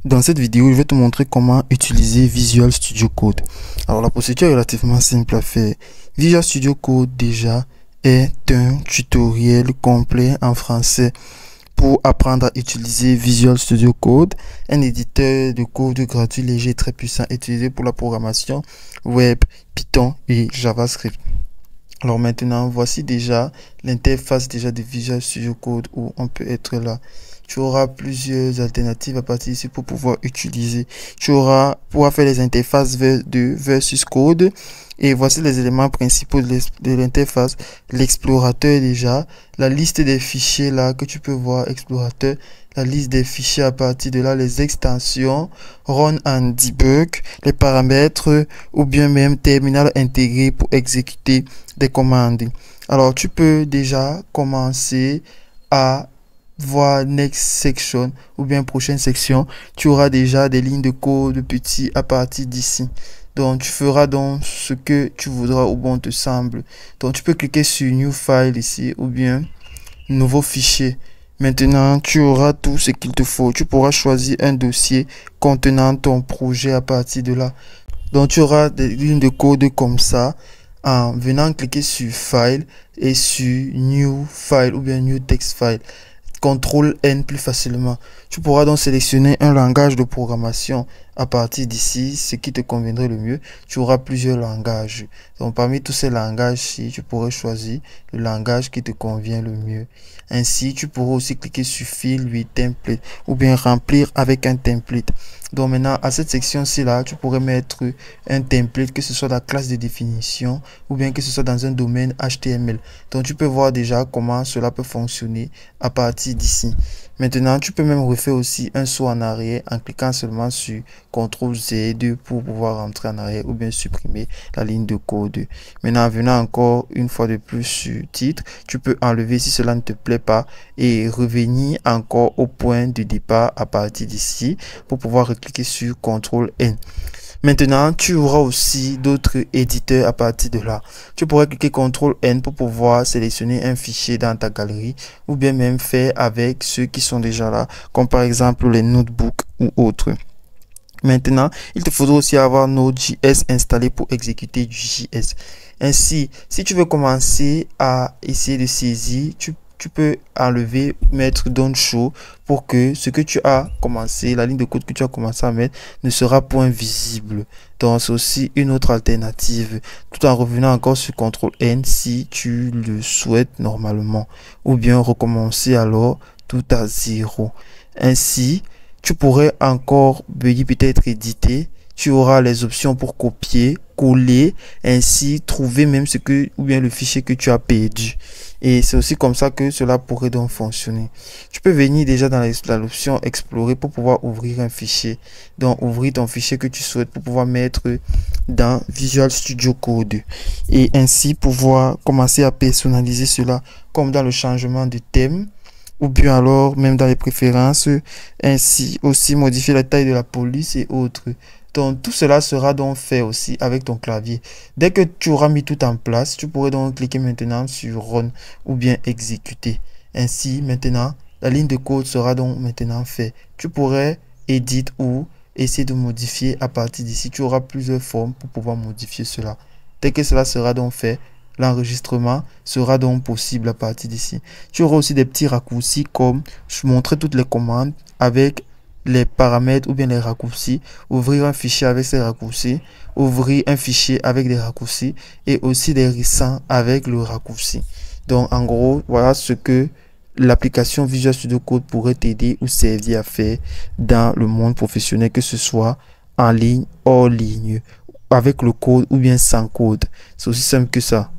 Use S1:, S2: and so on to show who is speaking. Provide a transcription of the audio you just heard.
S1: Dans cette vidéo, je vais te montrer comment utiliser Visual Studio Code. Alors, la procédure est relativement simple à faire. Visual Studio Code, déjà, est un tutoriel complet en français pour apprendre à utiliser Visual Studio Code, un éditeur de code gratuit, léger et très puissant utilisé pour la programmation web, Python et JavaScript. Alors maintenant, voici déjà l'interface de Visual Studio Code où on peut être là. Tu auras plusieurs alternatives à partir d'ici pour pouvoir utiliser. Tu auras pouvoir faire les interfaces de versus code. Et voici les éléments principaux de l'interface. L'explorateur déjà, la liste des fichiers là que tu peux voir, explorateur, la liste des fichiers à partir de là, les extensions, run and debug, les paramètres ou bien même terminal intégré pour exécuter des commandes. Alors tu peux déjà commencer à voir next section ou bien prochaine section. Tu auras déjà des lignes de code petits à partir d'ici. Donc tu feras donc ce que tu voudras ou bon te semble. Donc tu peux cliquer sur new file ici ou bien nouveau fichier. Maintenant tu auras tout ce qu'il te faut. Tu pourras choisir un dossier contenant ton projet à partir de là. Donc tu auras des lignes de code comme ça en venant cliquer sur file et sur new file ou bien new text file. CTRL N plus facilement. Tu pourras donc sélectionner un langage de programmation à partir d'ici, ce qui te conviendrait le mieux. Tu auras plusieurs langages. Donc parmi tous ces langages-ci, tu pourrais choisir le langage qui te convient le mieux. Ainsi, tu pourras aussi cliquer sur Fill with Template ou bien remplir avec un template. Donc maintenant, à cette section-ci là, tu pourrais mettre un template, que ce soit la classe de définition ou bien que ce soit dans un domaine HTML. Donc tu peux voir déjà comment cela peut fonctionner à partir d'ici. Maintenant, tu peux même refaire aussi un saut en arrière en cliquant seulement sur CTRL Z pour pouvoir rentrer en arrière ou bien supprimer la ligne de code. Maintenant, en venant encore une fois de plus sur titre, tu peux enlever si cela ne te plaît pas et revenir encore au point de départ à partir d'ici pour pouvoir recliquer sur CTRL N. Maintenant, tu auras aussi d'autres éditeurs à partir de là. Tu pourrais cliquer CTRL N pour pouvoir sélectionner un fichier dans ta galerie ou bien même faire avec ceux qui sont déjà là, comme par exemple les notebooks ou autres. Maintenant, il te faudra aussi avoir Node.js installé pour exécuter du JS. Ainsi, si tu veux commencer à essayer de saisir, tu peux enlever, mettre don't show pour que ce que tu as commencé, la ligne de code que tu as commencé à mettre ne sera point visible. Donc c'est aussi une autre alternative, tout en revenant encore sur CTRL N si tu le souhaites normalement, ou bien recommencer alors tout à zéro. Ainsi, tu pourrais encore venir peut-être éditer. Tu auras les options pour copier, coller, ainsi trouver même ce que ou bien le fichier que tu as perdu. Et c'est aussi comme ça que cela pourrait donc fonctionner. Tu peux venir déjà dans l'option explorer pour pouvoir ouvrir un fichier. Donc ouvrir ton fichier que tu souhaites pour pouvoir mettre dans Visual Studio Code. Et ainsi pouvoir commencer à personnaliser cela comme dans le changement de thème. Ou bien alors même dans les préférences, ainsi aussi modifier la taille de la police et autres. Donc tout cela sera donc fait aussi avec ton clavier. Dès que tu auras mis tout en place, tu pourrais donc cliquer maintenant sur Run ou bien exécuter. Ainsi maintenant, la ligne de code sera donc maintenant faite. Tu pourrais edit ou essayer de modifier à partir d'ici. Tu auras plusieurs formes pour pouvoir modifier cela. Dès que cela sera donc fait, l'enregistrement sera donc possible à partir d'ici. Tu auras aussi des petits raccourcis comme je montrer toutes les commandes avec les paramètres ou bien les raccourcis, ouvrir un fichier avec ces raccourcis, ouvrir un fichier avec des raccourcis et aussi des récents avec le raccourci. Donc en gros, voilà ce que l'application Visual Studio Code pourrait t'aider ou servir à faire dans le monde professionnel, que ce soit en ligne, hors ligne, avec le code ou bien sans code. C'est aussi simple que ça.